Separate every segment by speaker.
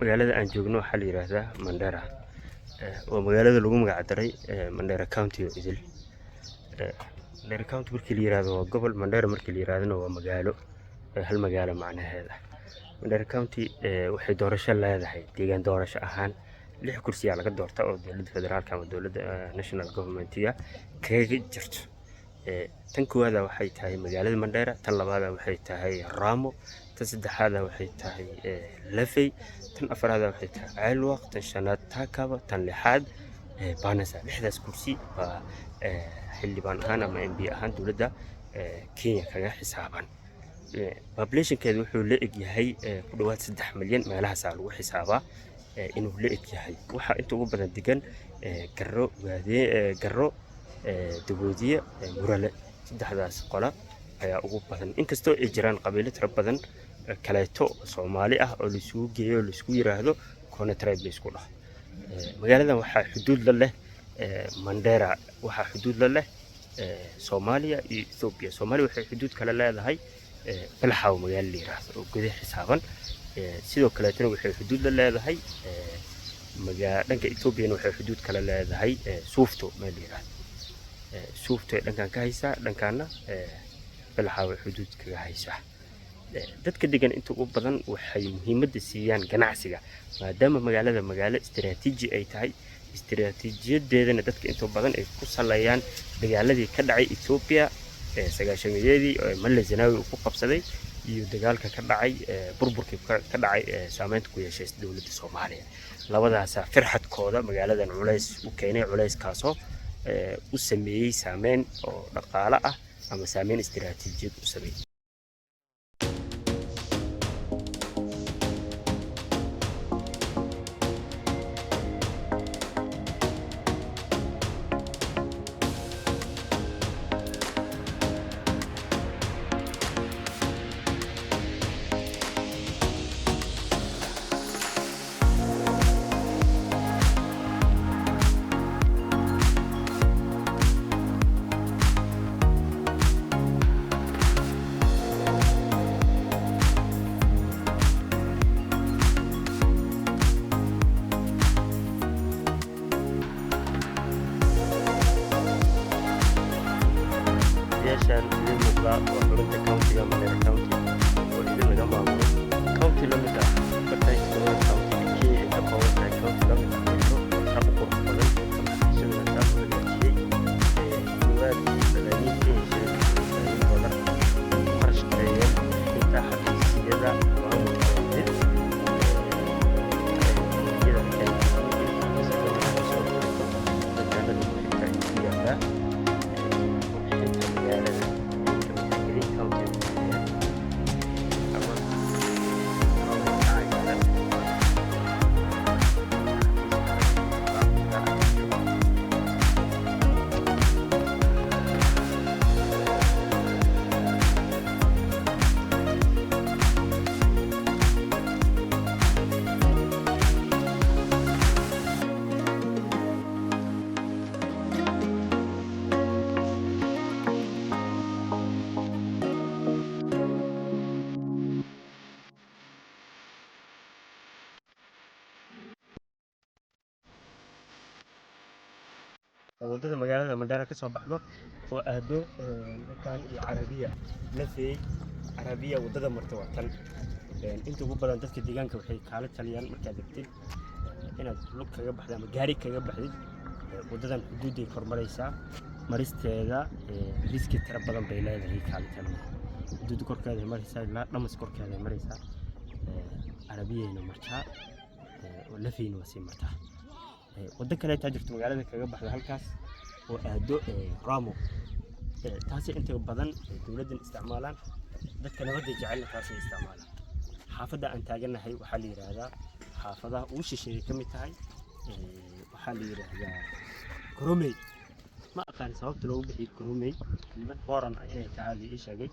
Speaker 1: magaalada aan joogno waxaa la yiraahdaa Mandera. Waa magaalada lagu magac daray Mandera County oo idil. Mandera County markii la yiraahdo waa gobol, Mandera markii la yiraahdana waa magaalo, hal magaalo macnaheeda. Mandera County waxay doorasho leedahay deegaan doorasho ahaan 6 kursi ayaa laga doortaa oo dowladda federaalka ama dowladda national government-iga kaga jirto. tan koowaad waxay tahay magaalada Mandera, tan labaad waxay tahay Ramo, tan saddexaad waxay tahay Lafey, tan afraad waxay tahay Ceelwaq, tan shanaad Takaba, tan lixaad Banasa. lixdaas kursi waa xildhibaan ahaan ama MP ahaan dowladda Kenya kaga xisaaban. population-keedu wuxuu la eg yahay ku dhawaad 3 milyan meelahaas lagu xisaabaa inuu la eg yahay. waxa inta ugu badan degan Garro, Dagoodiye, Murale. saddexdaas qola ayaa ugu badan, inkastoo ay jiraan qabiilo tiro badan kaleeto Soomaali ah oo la isugu geeyo la isku yiraahdo Kona tribe la isku dhaho. magaaladan waxaa xuduud la leh Mandera, waxaa xuduud la leh Soomaaliya iyo Ethiopia. Soomaaliya waxay xuduud kala leedahay Balxaw magaalo la yiraahdo oo gudaha xisaaban. sidoo kale tan waxay xuduud la leedahay dhanka Ethiopia waxay xuduud kala leedahay Suufto meel la yiraahdo. suufto dhankan ka haysa, dhankaana Balxaw xuduud kaga haysa. dadka degan inta ugu badan waxay muhiimadda siiyaan ganacsiga maadaama magaalada magaalo istiraatiiji ay tahay. istiraatiijiyadeedana dadka inta badan ay ku saleeyaan dagaaladii ka dhacay Ethiopia 900-yadii oo Male Zenawi ku qabsaday iyo dagaalka ka dhacay burburkii ka dhacay saameynta ku yeeshay dowladda Soomaaliya. labadaas firxadkooda magaaladan culays u keenay, culayskaasoo u sameeyay saameyn oo dhaqaale ah ama saameyn istiraatiijiyad u sameeyay. meeshaan idin muuqda waa xarunta county-ga Mandera County oo idin laga maamulo county la mid ah Bartay County Kenya inta badan tahay county la mid ah hab qurux badan sidoo kale taas oo leeyahay duwaad balaayiin Kenya dollar qarashkeeya inta xafiisyada maamulka wadada magaalada Mandera ka soo baxdo oo aado dhankan iyo Carabiya Lafey Carabiya wadada marto waa tan. inta ugu badan dadka deegaanka waxay kala taliyaan markaad degtid inaad lug kaga baxdo ama gaari kaga baxdid wadadan xuduuday kormaraysaa maristeeda riski tira badan bay leedahay kala taliyaan. xuduud korkeeda maraysaa ilaa dhamas korkeeda maraysaa Carabiyana martaa oo Lafeyna waa sii martaa. waddo kale inta jirto magaalada kaga baxda halkaas oo aado Ramo. taasi inta badan dowladdan isticmaalaan dadka nabadda jecel taasi isticmaalaan. xaafadda aan taaganahay waxaa la yiraahdaa xaafadaha ugu shisheeyay ka mid tahay waxaa la yiraahdaa Koromey. ma aqaan sababta loogu bixiyay Koromey, mid qoran ay tahay ii sheegay.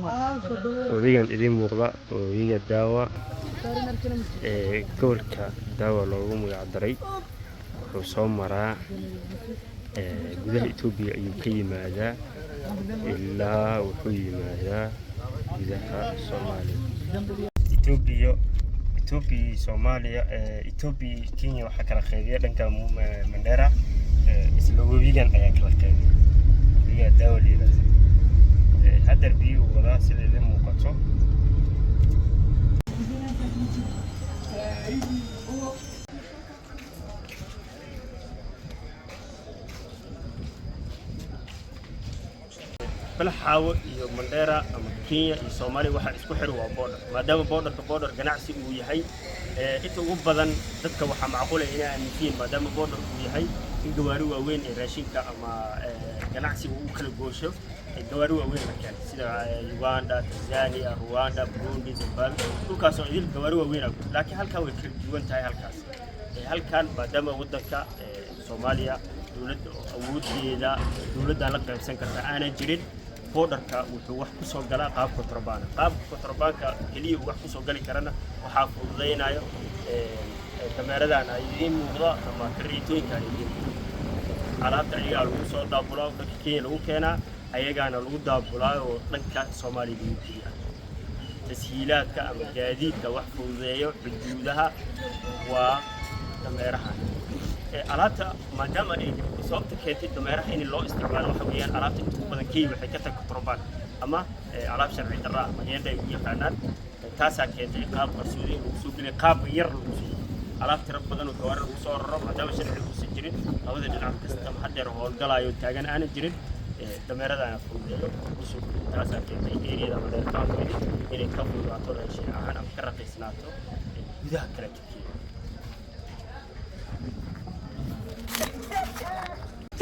Speaker 1: webigan idin muuqda webiga daawa gobolka daawa loogu magac daray wuxuu soo maraa gudaha Itoobiya ayuu ka yimaadaa ilaa wuxuu yimaadaa gudaha Soomaaliya. Itoobiya Soomaaliya Itoobiya Kenya waxa kala qeybiya dhanka Mandera isla webigan ayaa kala qeybiya webiga daawa leeyahay hadda biyo wada sida idin muuqato balxaawo iyo Mandera ama Kenya iyo Soomaaliya waxa isku xir waa border maadaama border ganacsi uu yahay inta ugu badan dadka waxa macquul ah inay aamintiin maadaama border uu yahay in gawaari waaweyn ee raashinka ama ganacsi uu kala goosho gawaari waaweyn la keenay sida Uganda, Tanzania, Rwanda, Burundi, Zimbabwe dhulkaas oo idil gawaari waaweyn ah laakiin halka way kala duwan tahay halkan maadaama wadanka Soomaaliya dawladda awoodeeda dawladda la qaybsan karta aanay jirin borderka wuxuu wax ku soo galaa qaab kontrabaanka kaliya wax ku soo gali karana waxa fududeynayo kameeradan ay idin muuqda ama kariitooyinka alaabta ayaga lagu soo daabulaa dadka Kenya lagu keenaa ayagana lagu daabulaa oo dhanka Soomaaliya lagu geeyaa tashiilaadka ama gaadiidka wax fududeeyo xuduudaha waa kameeraha alaabta maadaama ay sababta keentay dameeraha in loo isticmaalo waxa weeyaan alaabta inta badan Kenya waxay ka tagto kontrabaan ama alaab sharci darro ah magaalada ay yaqaanaan taasaa keentay qaab qarsoodi lagu soo gelay qaab yar lagu soo alaab tiro badan oo gawaari lagu soo raro maadaama sharci uusan jirin labada dhinac kasta haddeer howlgalayo taagan aanan jirin dameeradana fududeeyo soo taasaa keentay eriyada Mandera County inay ka fududaato raashin ahaan ama ka raqiisnaato gudaha kala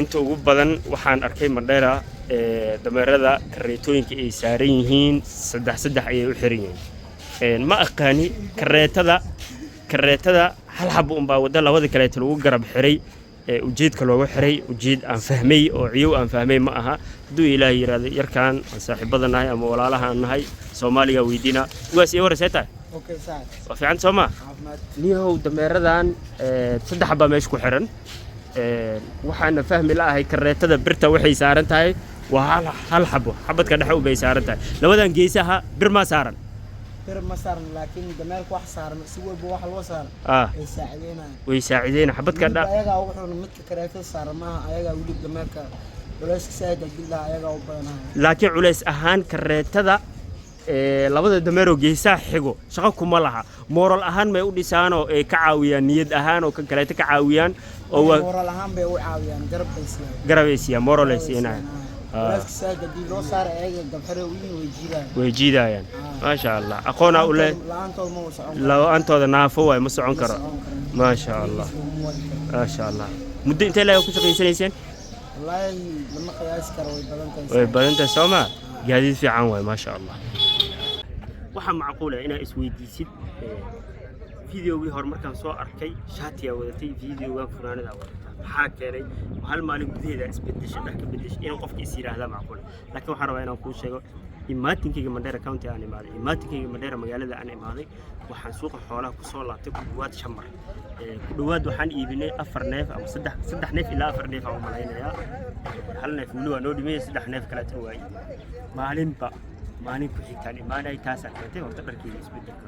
Speaker 1: inta ugu badan waxaan arkay Mandera dameerada kareetooyinka ay saaran yihiin saddex ayay u xiran yihiin ma aqaani kareetada hal xabo baa wada labada kale lagu garab xiray ujeedka loogu xiray ujeed aan fahmay oo ciyow aan fahmay ma aha haduu Ilaahay yiraahdo yarkaan saaxiibadanahay ama walaalahan nahay Soomaaliga weydiina ugaas iyo waraysta okay saad wa fiican Soomaa niyow dameeradan saddex baa meesha ku xiran waxaana fahmi laahay kareetada birta waxay saaran tahay waa hal xabadka dhexe u bay saaran tahay labadan geesaha bir ma saaran laakiin dameerku wax saaran si walba wax loo saaran way saacideena xabadka ayaga wuxuu mid kareetada saaran ma ayaga wili dameerka culays saayid billaah ayaga u badanahay laakiin culays ahaan kareetada labada dameero geesaha xigo shaqo kuma laha moral ahaan may u dhisaan oo ay ka caawiyaan niyad ahaan oo kan kale ka caawiyaan oo moral ahaan bay u caawiyaan garabeysiya moral ay siinayaan walaaskiisa dib loo saar ayaga dabxare way jiidayaan ma sha Allah aqoona u leh laantooda naafo way ma socon karo ma sha Allah muddo intee la ku shaqeysanayseen wallahi lama qiyaas karo way badantahay Sooma gaadiid fiican way ma sha Allah waxa macquul ah inaa isweydiisid fiidiyowi hor markaan soo arkay shaatiga wadatay fiidiyowga fanaanada wadatay maxaa keenay hal maalin gudaheeda isbedeshay in qofka is yiraahdo macquul laakiin waxaan rabaa inaan kuu sheego imaatinkayga Mandera County aan imaaday imaatinkayga Mandera magaalada aan imaaday waxaan suuqa xoolaha ku soo laabtay ku dhawaad shamar ku dhawaad waxaan iibinay 4 neef ama 3 neef ilaa 4 neef aan malaynayaa hal neef wali waa noo dhimay 3 neef kale tan waa maalin ku xigtaan imaanay taas arkay horta dharkii isbedelka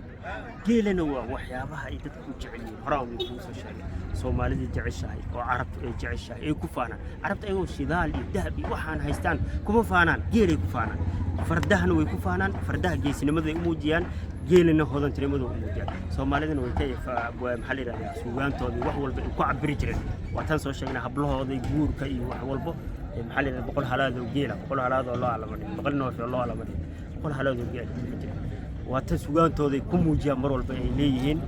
Speaker 1: geelana waa waxyaabaha ay dadku jecel yihiin horaan way ku soo sheegay Soomaalida jeceshahay oo Carabtu ay jeceshahay ay ku faanaan Carabta ay shidaal iyo dahab iyo waxaan haystaan kuma faanaan geelay ku faanaan fardahana way ku faanaan fardaha geesinimada ay u muujiyaan geelana hodantinimada u muujiyaan Soomaalidana way maxaa la yiraahdaa suugaantooda wax walba ay ku cabiri jireen waa tan soo sheegnay hablahooda guurka iyo wax walba maxaa la yiraahdaa boqol halaad oo geela boqol halaad oo loo alamadin boqol noof oo loo alamadin boqol halaad oo geela waa tan suugaantooda ku muujiyaan mar walba ay leeyihiin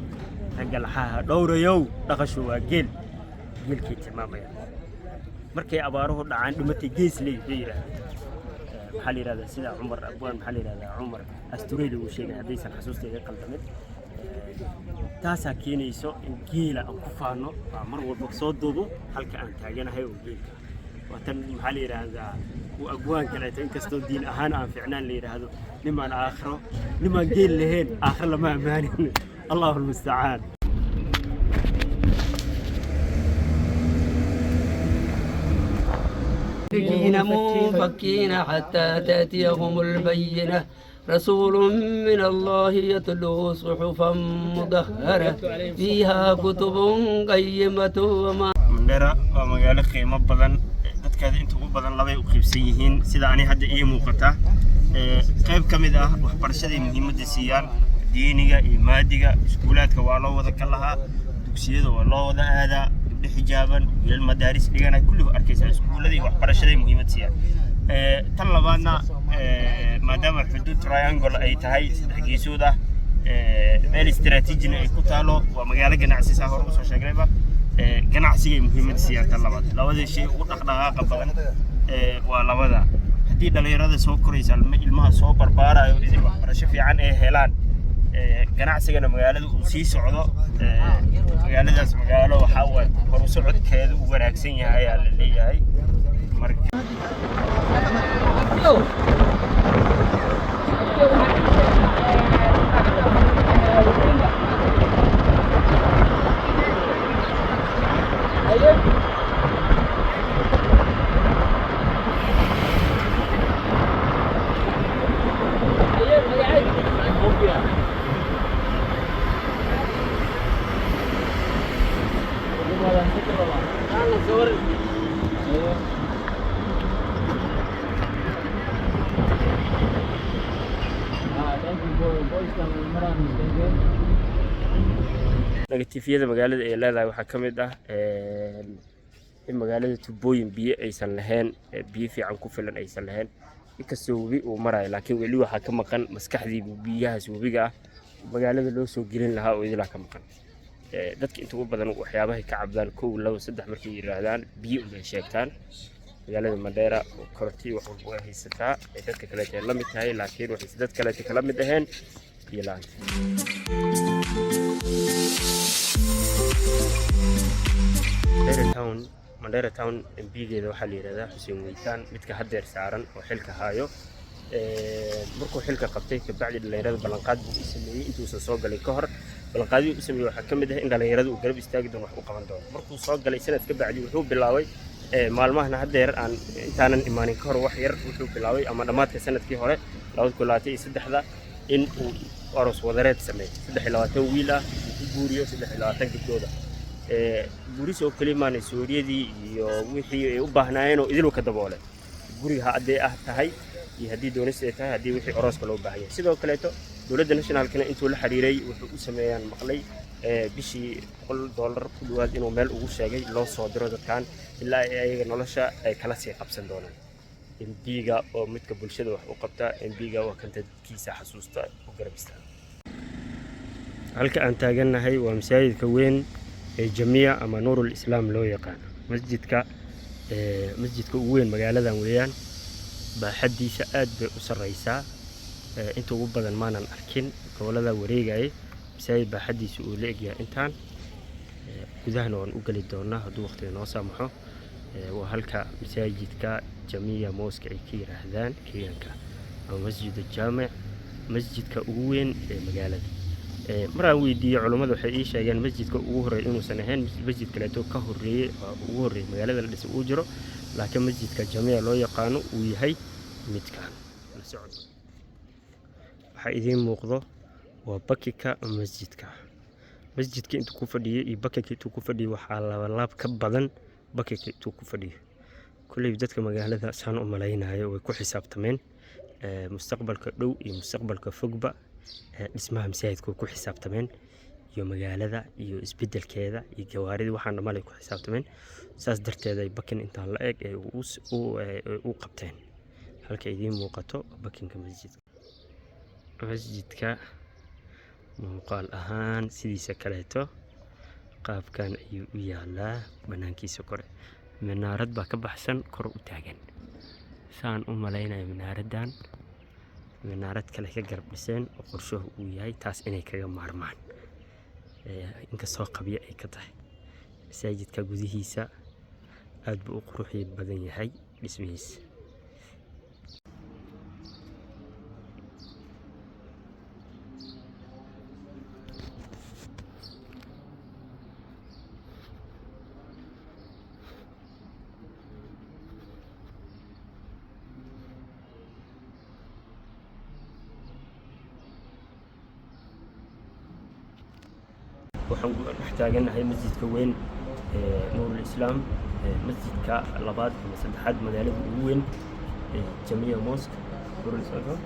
Speaker 1: ragga laxaha dhowrayow dhaqasho waa geelkii tilmaamaya markay abaaruhu dhacaan dhimatay gees leeyahay maxaa la yiraahdaa sida Umar Abwaan maxaa la yiraahdaa Umar Astureeli uu sheegay hadaysan xasuustayga qaldamin taasaa keenayso in geela aan ku faano mar walba soo duubo halka aan taaganahay oo geelka watan maxaa la yiraahdaa وأقوان كلا إنكستو دين أهانا عن فعنان لي هذا لمن آخره لمن قيل لهين آخر لما أماني الله المستعان.
Speaker 2: مفكين حتى تأتيهم البينة رسول من الله يتلو صحفا مطهرة فيها كتب قيمة وما
Speaker 1: منديرا ومقالة قيمة بدن dadkaada inta ugu badan labay u qaybsan yihiin sida ani hadda ii muuqata qayb kamid ah waxbarashada muhiimadda siiyaan diiniga iyo maadiga iskuulaadka waa loo wada kalaha dugsiyada waa loo wada aadaa gabdho xijaaban wiilal madaaris dhigana kullu arkaysa iskuuladii waxbarashada muhiimad siiyaan tan labaadna maadaama xuduud triangle ay tahay saddex geesood ah meel istiraatiiji ay ku taalo waa magaalo ganacsi saa hor u soo sheegnayba ganacsiga muhiimad siiyaan tan labaad labada shay ugu dhaqdhaqaaqa badan waa labada haddii dhalinyarada soo koraysa ilmaha soo barbaarayo idin waxbarasho fiican ay helaan ganacsigana magaalada uu sii socdo magaaladaas magaalo waxa uu hor u socodkeedu u wanaagsan yahay ayaa la leeyahay marka negatifiyada magaalada ay leedahay waxaa ka mid ah in magaalada tubooyin biyo aysan lahayn biyo fiican ku filan aysan lahayn inkastoo webi uu marayo laakiin weli waxaa ka maqan maskaxdii biyahaas webiga ah magaalada loo soo gelin lahaa oo idilaa ka maqan dadka inta ugu badan waxyaabahay ka cabdaan 1 2 3 markay yiraahdaan biyo u sheegtaan magaalada Mandheera koronti wax walba ay haysataa dadka kale ay la mid tahay laakiin waxay dad kale kala mid ahayn biyo la'aan Mandheera town MPgeeda waxaa la yiraahdaa Xuseen Weytaan midka haddeer saaran oo xilka haayo markuu xilka qabtay ka bacdi dhalinyarada ballanqaad buu sameeyay intuu soo galay ka hor ballanqaadii uu sameeyay waxaa ka mid ah in dhalinyarada uu garab istaagi doono wax u qaban doono markuu soo galay sanad ka bacdi wuxuu bilaabay maalmahan haddeer aan intaanan imaanin ka hor wax yar wuxuu bilaabay ama dhamaadka sanadkii hore 2023 in uu aroos wadareed sameeyay 23 wiil ah guuriyo 23 gabdhood guuris oo kalimaanay Suuriyadii iyo wixii ay u baahnaayeen oo idil ka daboolay guriga hadday ah tahay iyo haddii doonis ay tahay haddii wixii arooska loo baahan yahay sidoo kale dowladda nationalkana intuu la xiriiray wuxuu u sameeyaan maqlay bishii $100 ku dhawaad inuu meel ugu sheegay loo soo diro dadkan ilaa ayaga nolosha ay kala sii qabsan doonaan MPga oo midka bulshada wax u qabta MPga waa kan dadkiisa xasuusta u garab istaaga halka aan taaganahay waa masaajidka weyn جميع أما نور الإسلام لو يقان مسجدك وين مقالة ويان بحدي سأد بأسر رئيسا انتو وبدن مانا أركين كولا وريقاي بسايد بحدي سؤوليك يا انتان كذاهنا ونقل الدورنا هدو وقت نوسامحو وهلكا مساجدك جميع موسك ايكي رهدان كيانكا أو مسجد الجامع مسجدك وين مقالة مرة ويدي علماء waxay sheegeen masjidka ugu horeeyay inuu san ahayn masjid kale oo ka horeeyay ugu horeeyay magaalada la dhisay uu jiro laakiin masjidka Jamiica loo yaqaan uu yahay midkaan la socdo waxa idin muuqdo waa bakika masjidka intuu ku fadhiyay iyo bakika intuu ku fadhiyay waxa laab ka badan bakika intuu ku fadhiyay kulay dadka magaalada saan u maleynaayo way ku xisaabtameen mustaqbalka dhow iyo mustaqbalka fogba dhismaha masaajidku ku xisaabtameen iyo magaalada iyo isbedelkeeda iyo gawaarida waxaan dhamalay ku xisaabtameen saas darteed ay bakin intaan la eeg u qabteen halka idin muuqato bakinka masjidka muuqaal ahaan sidiisa kaleeto qaabkan ayuu u yaalaa banaankiisa kore minaarad baa ka baxsan kor u taagan saan u maleynayo minaaradan minaarad kale ka garab dhiseen oo qorshuhu uu yahay taas inay kaga maarmaan inkastoo qabyo ay ka tahay masaajidka gudihiisa aad buu u qurux badan yahay dhismihiisa waxaan dhex taagannahay masjidka weyn nuurul islaam masjidka labaad ama saddexaad magaalada ugu weyn jamiya mosque nuurul islaam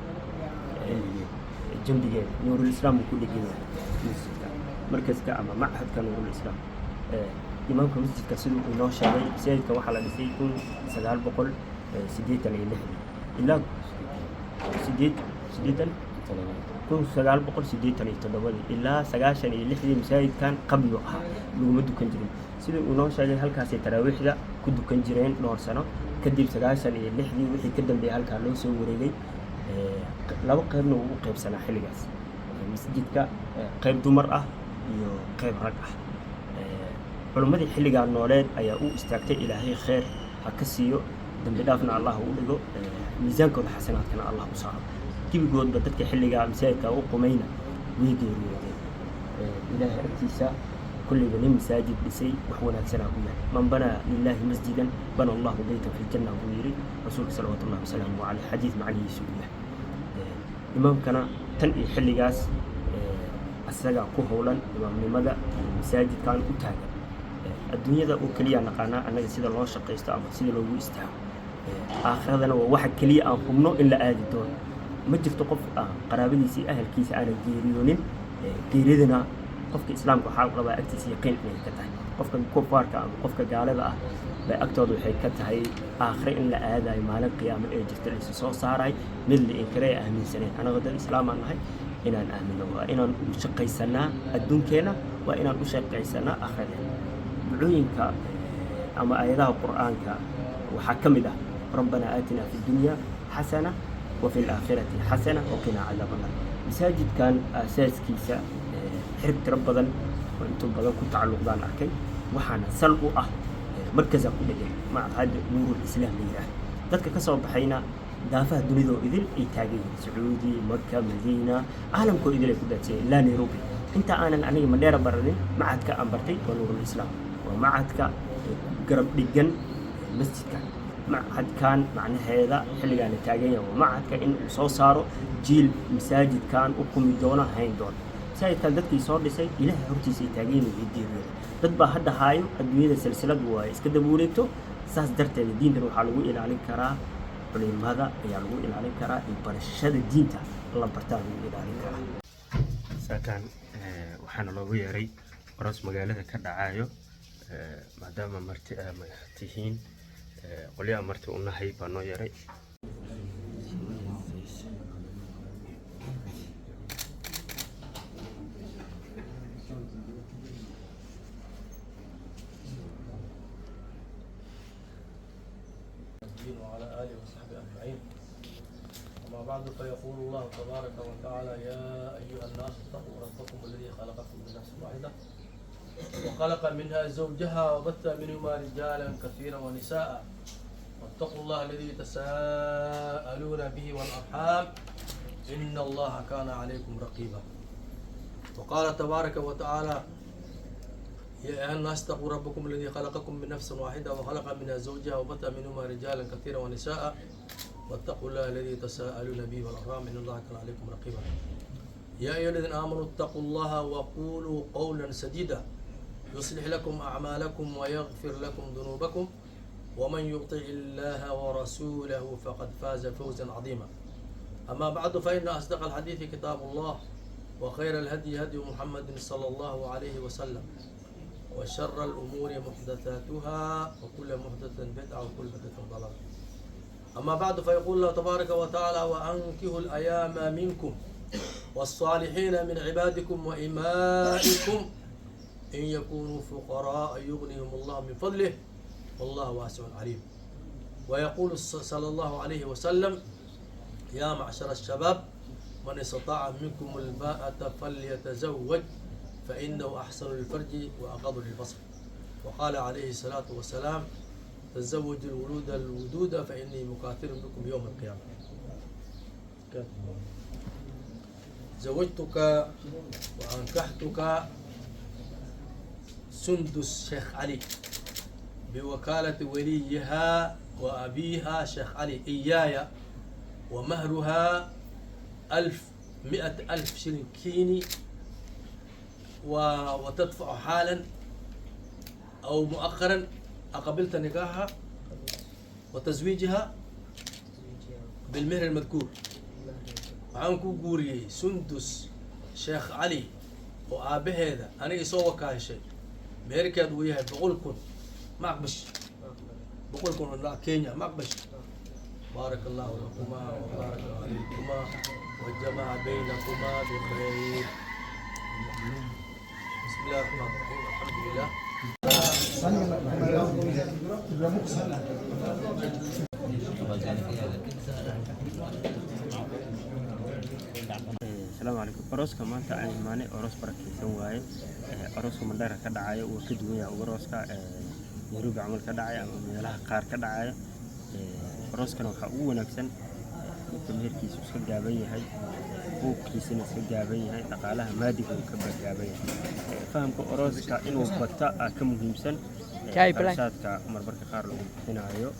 Speaker 1: jambigeeda nuurul islaam uu ku dhegan yahay masjidka markaska ama machadka nuurul islaam imaamka masjidka siduu inoo sheegay masaajidka waxaa la dhisay 1986 ilaa 1987 ilaa 96 masaajidkan qabyo ahaa laguma dukan jirin siduu inoo sheegay halkaasay taraawiixda ku dukan jireen dhowr sano kadib 96 wixii ka dambeeyay halkaa loo soo wareegay laba qaybna uu u qaybsanaa xilligaas masjidka qayb dumar ah iyo qayb rag ah culimmadii xilligaa nooleed ayaa u istaagtay ilaahay khayr ha ka siiyo dambi dhaafna allah u dhigo miisaankooda xasanaadkana allah u saaro gebigoodba dadka xilligaa masaajidka u qumayna way geeriyoodeen ilaahay agtiisa kulliba nin masaajid dhisay wax wanaagsanaa u yahay man banaa lilaahi masjidan bana allahu baytan fi ljanna buu yidhi rasuulka salawaatullahi wasalaamu caleyh xadiid macnihiisu u yahay imaamkana tan iyo xilligaas asagaa ku howlan imaamnimada masaajidkan u taagan adduunyada oo keliya naqaanaa annaga sida loo shaqaysto ama sida loogu istaago aakhiradana waa waxa keliya aan hubno in la aadi doono ma jirto qof qaraabadiisa iyo ahalkiisa aanan geeriyoonin geeridana qofka islaamka waxaa la rabaa agtiisa yaqiin inay ka tahay qofka kufaarka ama qofka gaalada ah bay agtooda waxay ka tahay aakhire in la aadayo maalin qiyaamo ee jirta laysu soo saaray mid la inkaree aaminsaneen anaga dad islaamaan nahay inaan aamino waa inaan u shaqaysanaa adduunkeenna waa inaan u shaqaysanaa aakhiradeenna ducooyinka ama aayadaha qur'aanka waxaa ka mid ah rabbanaa aatinaa fi dunya xasana وفي الآخرة حسنة وقنا عذاب النار مساجدكان أساسكيسا حرب تربضا وانتم بدن كنت تعلق دان أركي وحانا سلقوا مركزا كل مع هذا نور الإسلام لله ذاتك كسر بحينا دافع دنيدو إذن إيتاقي سعودي مكة مدينة عالم كو إذن كداتي لا نيروبي انت آنا أنا مدير بردين معدك أمبرتي ونور الإسلام ومعدك قرب لجن مسجدك معهد كان معنى هذا حلقة كان تاجية ومعهد كإن صاروا جيل مساجد كان أقوم دونا هين دون مساجد كان ذاتك يصور لسي إله هرتي سي تاجين ويدير ضد هذا هايو الدنيا السلسلة ويسكد بوريتو ساس درت الدين روح على إلى عليك كرا ولين هذا يعلو إلى عليك كرا يبرشد الدين تا الله برتاه إلى عليك كرا سكان وحنا لو يري راس مجالات كدعايو ما دام مرتين qolyaha marti u nahay baa noo yaray
Speaker 3: وعلى آله وصحبه أجمعين. أما بعد فيقول الله تبارك وتعالى يا أيها الناس اتقوا ربكم الذي خلقكم من نفس واحدة وخلق منها زوجها وبث منهما رجالا كثيرا ونساء واتقوا الله الذي تساءلون به والأرحام إن الله كان عليكم رقيبا. وقال تبارك وتعالى يا أيها الناس اتقوا ربكم الذي خلقكم من نفس واحدة وخلق منها زوجها وبث منهما رجالا كثيرا ونساء واتقوا الله الذي تساءلون به والأرحام إن الله كان عليكم رقيبا. يا أيها الذين آمنوا اتقوا الله وقولوا قولا سديدا يصلح لكم أعمالكم ويغفر لكم ذنوبكم ومن يطع الله ورسوله فقد فاز فوزا عظيما. أما بعد فإن أصدق الحديث كتاب الله وخير الهدي هدي محمد صلى الله عليه وسلم وشر الأمور محدثاتها وكل محدثة بدعة وكل بدعة ضلالة. أما بعد فيقول الله تبارك وتعالى وأنكحوا الأيام منكم والصالحين من عبادكم وإمائكم إن يكونوا فقراء يغنيهم الله من فضله والله واسع عليم. ويقول صلى الله عليه وسلم يا معشر الشباب من استطاع منكم الباءة فليتزوج فإنه أحسن للفرج وأغض للبصر. وقال عليه الصلاة والسلام تزوجوا الولود الودود فإني مكاثر بكم يوم القيامة. زوجتك وأنكحتك سندس شيخ علي بوكالة وليها وأبيها شيخ علي إياي ومهرها 100,000 شلن كيني وتدفع حالا أو مؤخرا أقبلت نكاحها وتزويجها بالمهر المذكور. وعنكو قوري سندس شيخ علي وآبه هذا أنا يسوى كايشي مهركاد وياها بقولكم ما أقبش بقولكم لا كينيا ما أقبش. بارك الله لكما وبارك عليكما وجمع بينكما بخير. بسم الله الرحمن الرحيم. الحمد لله.
Speaker 1: السلام عليكم. أروسك ما أنت عين ماني أروس بركيسون واي أروسك من دارك كدعاية وكدوية أروسك يروق عمل كدعاية من لها قار كدعاية أروسك نوحة ونكسن تمهير كيس وسك جابية هاي هو كيسنا سك جابية هاي نقالها مادي وكبر جابية فهم كأروسك إنه بطاء كم جيمسن كارشات كمربرك خارلو هنا أيو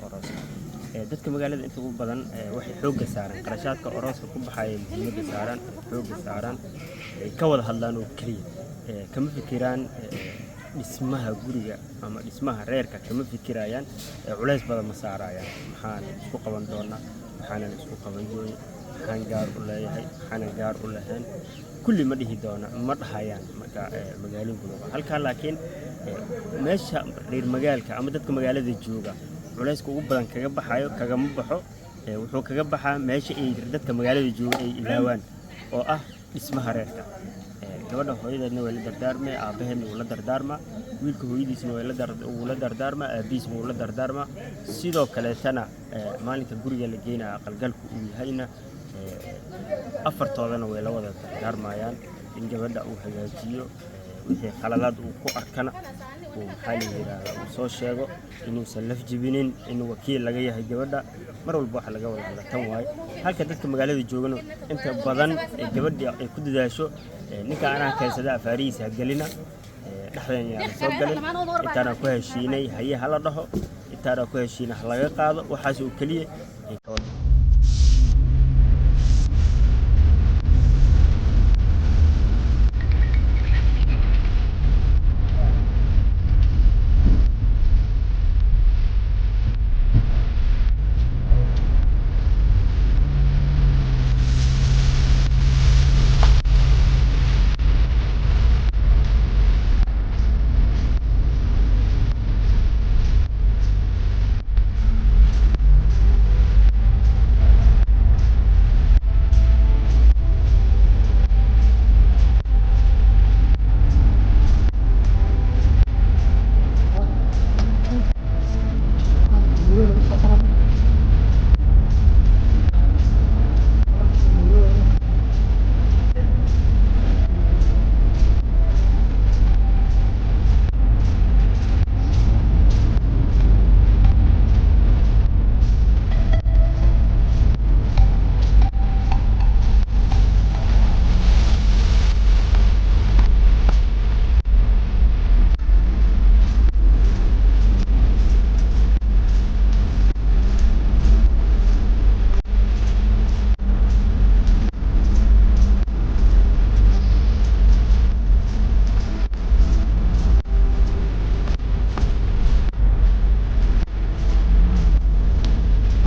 Speaker 1: أروسك dadka magaalada inta ugu badan waxay xoog saaran qarashaadka orooska ku baxay muhiimada saaran xoog saaran ka wada hadlaan oo kaliya kama fikiraan dhismaha guriga ama dhismaha reerka kama fikirayaan culays badan ma saarayaan maxaan isku qaban doonaa maxaan isku qaban doonaa maxaan gaar u leeyahay maxaan gaar u lahayn kulli ma dhihi doona ma dhahayaan marka magaalooyinka halka laakiin meesha reer magaalka ama dadka magaalada jooga culays ugu badan kaga baxayo kaga ma baxo wuxuu kaga baxaa meesha ay dadka magaalada jooga ay ilaawaan oo ah dhismaha reerka gabadha hooyadeedna way la dardaarmay aabaheedna wuu la dardaarmaa wiilka hooyadiisna way la dardaarmaa aabihiisna wuu la dardaarmaa sidoo kale tana maalinta guriga la geenaa qalgalku uu yahayna afartoodana way la wada dardaarmayaan in gabadha uu hagaajiyo wixii qaladaad uu ku arkana uu maxaa la yiraahdaa uu soo sheego inuusan laf jibinin in wakiil laga yahay gabadha mar walba waxa laga wada hadla tan waay halka dadka magaalada joogana inta badan gabadha ay ku dadaasho ninka aanan kaysada afaarihiisa galina dhaxdan yaa soo galin intaana ku heshiinay haye hala dhaho intaana ku heshiinay laga qaado waxaas uu kaliya